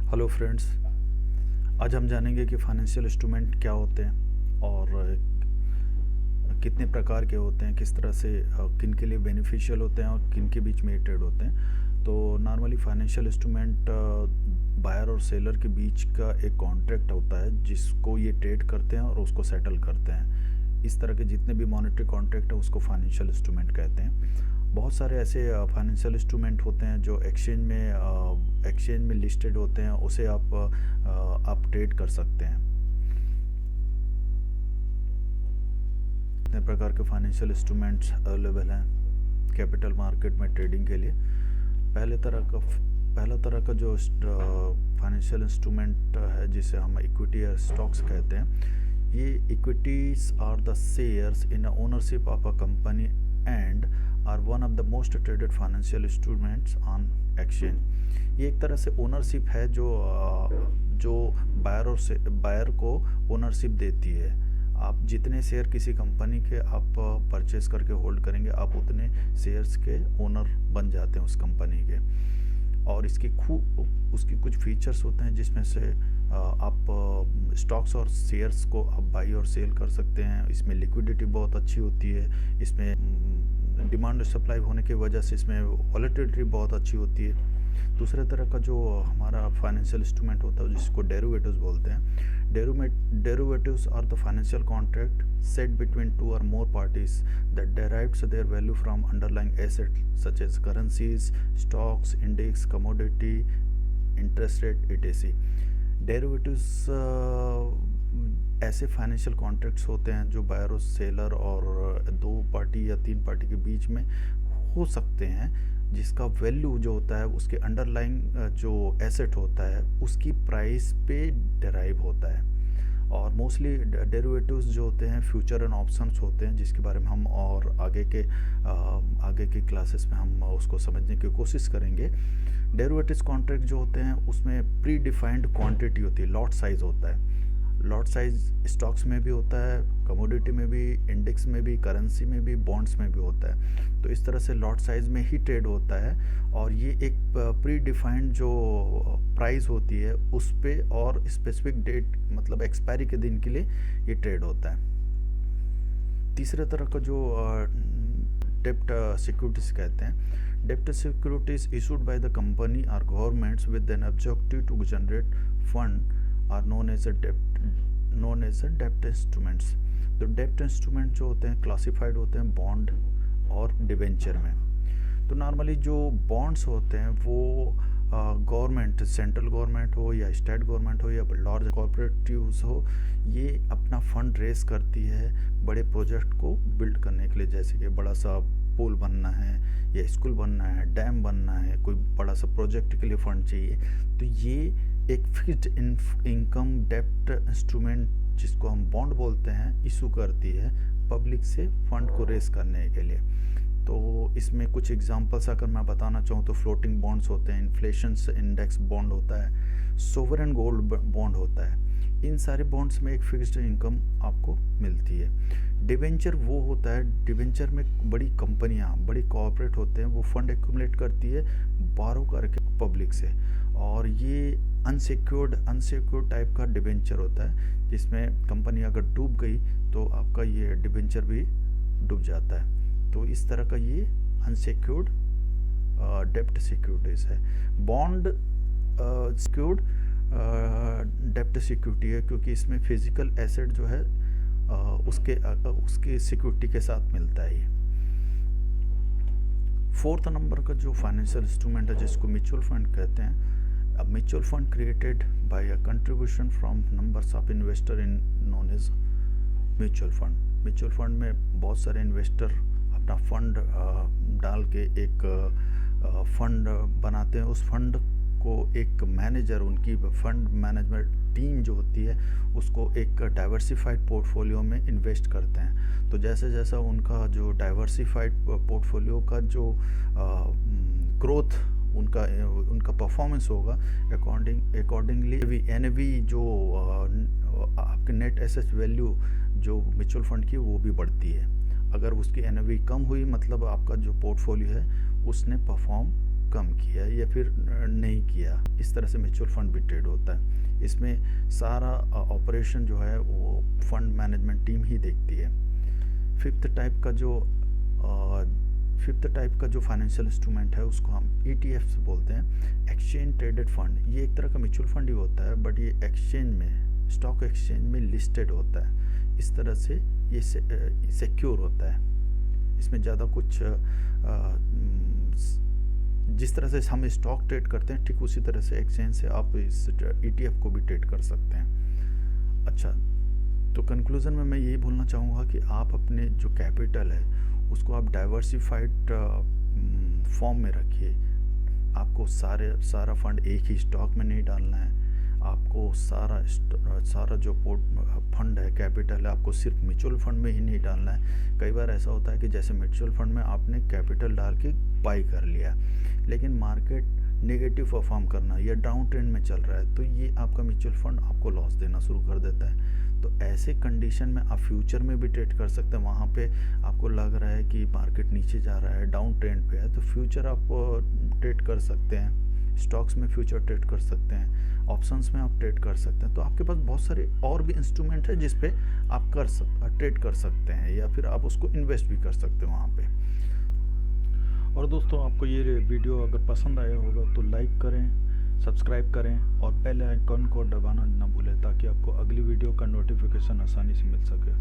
Hello friends. आज हम जानेंगे कि फाइनेंशियल इंस्ट्रूमेंट क्या होते हैं और कितने प्रकार के होते हैं, किस तरह से किन के लिए बेनिफिशियल होते हैं और किन के बीच में ये ट्रेड होते हैं। तो नॉर्मली फाइनेंशियल इंस्ट्रूमेंट बायर और सेलर के बीच का एक कॉन्ट्रैक्ट होता है जिसको ये ट्रेड करते हैं और उसको सेटल करते हैं। इस तरह के जितने भी मॉनेटरी कॉन्ट्रैक्ट है उसको फाइनेंशियल इंस्ट्रूमेंट कहते हैं। बहुत सारे ऐसे फाइनेंशियल इंस्ट्रूमेंट होते हैं जो एक्सचेंज में लिस्टेड होते हैं, उसे आप ट्रेड कर सकते हैं। कितने प्रकार के फाइनेंशियल इंस्ट्रूमेंट्स अवेलेबल हैं कैपिटल मार्केट में ट्रेडिंग के लिए। पहला तरह का जो फाइनेंशियल इंस्ट्रूमेंट है जिसे हम इक्विटी या स्टॉक्स कहते हैं, ये equities are the shares in ownership of a company and are one of the most traded financial instruments on exchange. ये एक तरह से ओनरशिप है जो बायर को ओनरशिप देती है। आप जितने शेयर किसी कंपनी के आप परचेज करके होल्ड करेंगे, आप उतने शेयर्स के ओनर बन जाते हैं उस कंपनी के। और उसकी कुछ फीचर्स होते हैं जिसमें से आप स्टॉक्स और शेयर्स को आप बाई और सेल कर सकते हैं। इसमें लिक्विडिटी बहुत अच्छी होती है, इसमें डिमांड और सप्लाई होने की वजह से इसमें वॉलेटिलिटी बहुत अच्छी होती है। दूसरे तरह का जो हमारा फाइनेंशियल इंस्ट्रूमेंट होता है जिसको डेरिवेटिव्स बोलते हैं। Derivatives are the financial contract set between two or more parties that derives their value from underlying assets such as currencies, stocks, index, commodity, interest rate, etc. Derivatives ऐसे financial contracts होते हैं जो buyer और seller और दो party या तीन party के बीच में हो सकते हैं, जिसका वैल्यू जो होता है उसके अंडरलाइंग जो एसेट होता है उसकी प्राइस पे डेराइव होता है। और मोस्टली डेरिवेटिव्स जो होते हैं फ्यूचर एंड ऑप्शंस होते हैं, जिसके बारे में हम और आगे के क्लासेस में हम उसको समझने की कोशिश करेंगे। डेरिवेटिव्स कॉन्ट्रैक्ट जो होते हैं उसमें प्री डिफाइंड क्वांटिटी होती है, लॉट साइज होता है। लॉट साइज स्टॉक्स में भी होता है, कमोडिटी में भी, इंडेक्स में भी, करेंसी में भी, बॉन्ड्स में भी होता है। तो इस तरह से लॉट साइज में ही ट्रेड होता है और ये एक प्री डिफाइंड जो प्राइस होती है उस पे और स्पेसिफिक डेट मतलब एक्सपायरी के दिन के लिए ये ट्रेड होता है। तीसरे तरह का जो डेप्ट सिक्योरिटीज कहते हैं। डेप्ट securities issued by the company और governments with an objective to generate fund are known as a डेप्ट इंस्ट्रूमेंट्स। तो डेप्ट इंस्ट्रूमेंट जो होते हैं क्लासिफाइड होते हैं बॉन्ड और डिवेंचर में। तो नॉर्मली जो बॉन्ड्स होते हैं वो गवर्नमेंट, सेंट्रल गवर्नमेंट हो या स्टेट गवर्नमेंट हो या लार्ज कॉर्पोरेटिव्स हो, ये अपना फंड रेस करती है बड़े प्रोजेक्ट को बिल्ड करने के लिए। जैसे कि बड़ा सा पुल बनना है या स्कूल बनना है, डैम बनना है, कोई बड़ा सा प्रोजेक्ट के लिए फंड चाहिए। तो ये एक फिक्स्ड इनकम डेप्ट इंस्ट्रूमेंट जिसको हम बॉन्ड बोलते हैं इशू करती है पब्लिक से फंड को रेस करने के लिए। तो इसमें कुछ एग्जांपल्स अगर मैं बताना चाहूँ तो फ्लोटिंग बॉन्ड्स होते हैं, इन्फ्लेशन इंडेक्स बॉन्ड होता है, सोवरेन गोल्ड बॉन्ड होता है। इन सारे बॉन्ड्स में एक फिक्स्ड इनकम आपको मिलती है। डिवेंचर वो होता है, डिवेंचर में बड़ी कंपनियां, बड़ी कॉर्पोरेट होते हैं, वो फंड एक्यूमुलेट करती है बारो करके पब्लिक से, और ये अनसिक्योर्ड टाइप का डिवेंचर होता है जिसमें कंपनी अगर डूब गई तो आपका ये डिवेंचर भी डूब जाता है। तो इस तरह का ये अनसिक्योर्ड डेप्ट सिक्योरिटीज है। बॉन्ड सिक्योर्ड डेप्ट सिक्योरिटी है क्योंकि इसमें फिजिकल एसेट जो है उसके सिक्योरिटी के साथ मिलता है। ये फोर्थ नंबर का जो फाइनेंशियल इंस्ट्रूमेंट है जिसको म्यूचुअल फंड कहते हैं। अब mutual fund created by a contribution from numbers of investor in known as mutual fund. Mutual fund में बहुत सारे इन्वेस्टर अपना फंड डाल के एक फंड बनाते हैं। उस फंड को एक मैनेजर, उनकी फंड मैनेजमेंट टीम जो होती है उसको एक डाइवर्सिफाइड पोर्टफोलियो में इन्वेस्ट करते हैं। तो जैसे जैसा उनका जो डाइवर्सिफाइड पोर्टफोलियो का जो ग्रोथ उनका परफॉर्मेंस होगा, अकॉर्डिंगली एनएवी जो आपके नेट एसेट वैल्यू जो म्यूचुअल फंड की वो भी बढ़ती है। अगर उसकी एनएवी कम हुई मतलब आपका जो पोर्टफोलियो है उसने परफॉर्म कम किया या फिर नहीं किया, इस तरह से म्यूचुअल फंड भी ट्रेड होता है। इसमें सारा ऑपरेशन जो है वो फंड मैनेजमेंट टीम ही देखती है। फिफ्थ टाइप का जो फाइनेंशियल इंस्ट्रूमेंट है उसको हम ETFs बोलते हैं, एक्सचेंज ट्रेडेड फंड। ये एक तरह का म्यूचुअल फंड ही होता है, बट ये एक्सचेंज में, स्टॉक एक्सचेंज में लिस्टेड होता है। इस तरह से ये सिक्योर होता है। इसमें ज़्यादा कुछ जिस तरह से हम स्टॉक ट्रेड करते हैं ठीक उसी तरह से एक्सचेंज से आप इस ETF को भी ट्रेड कर सकते हैं। अच्छा, तो कंक्लूज़न में मैं यही बोलना चाहूँगा कि आप अपने जो कैपिटल है उसको आप डाइवर्सिफाइड फॉर्म में रखिए। आपको सारा फंड एक ही स्टॉक में नहीं डालना है। आपको सारा जो फंड है, कैपिटल है, आपको सिर्फ म्यूचुअल फंड में ही नहीं डालना है। कई बार ऐसा होता है कि जैसे म्यूचुअल फंड में आपने कैपिटल डाल के बाई कर लिया, लेकिन मार्केट नेगेटिव परफॉर्म करना या डाउन ट्रेंड में चल रहा है, तो ये आपका म्यूचुअल फंड आपको लॉस देना शुरू कर देता है। तो ऐसे कंडीशन में आप फ्यूचर में भी ट्रेड कर सकते हैं। वहाँ पे आपको लग रहा है कि मार्केट नीचे जा रहा है, डाउन ट्रेंड पे है, तो फ्यूचर आप ट्रेड कर सकते हैं। स्टॉक्स में फ्यूचर ट्रेड कर सकते हैं, ऑप्शंस में आप ट्रेड कर सकते हैं। तो आपके पास बहुत सारे और भी इंस्ट्रूमेंट है जिस पे आप ट्रेड कर सकते हैं, या फिर आप उसको इन्वेस्ट भी कर सकते हैं वहाँ पे। और दोस्तों, आपको ये वीडियो अगर पसंद आया होगा तो लाइक करें, सब्सक्राइब करें और बेल आइकन को दबाना ना भूलें, ताकि आपको अगली वीडियो का नोटिफिकेशन आसानी से मिल सके।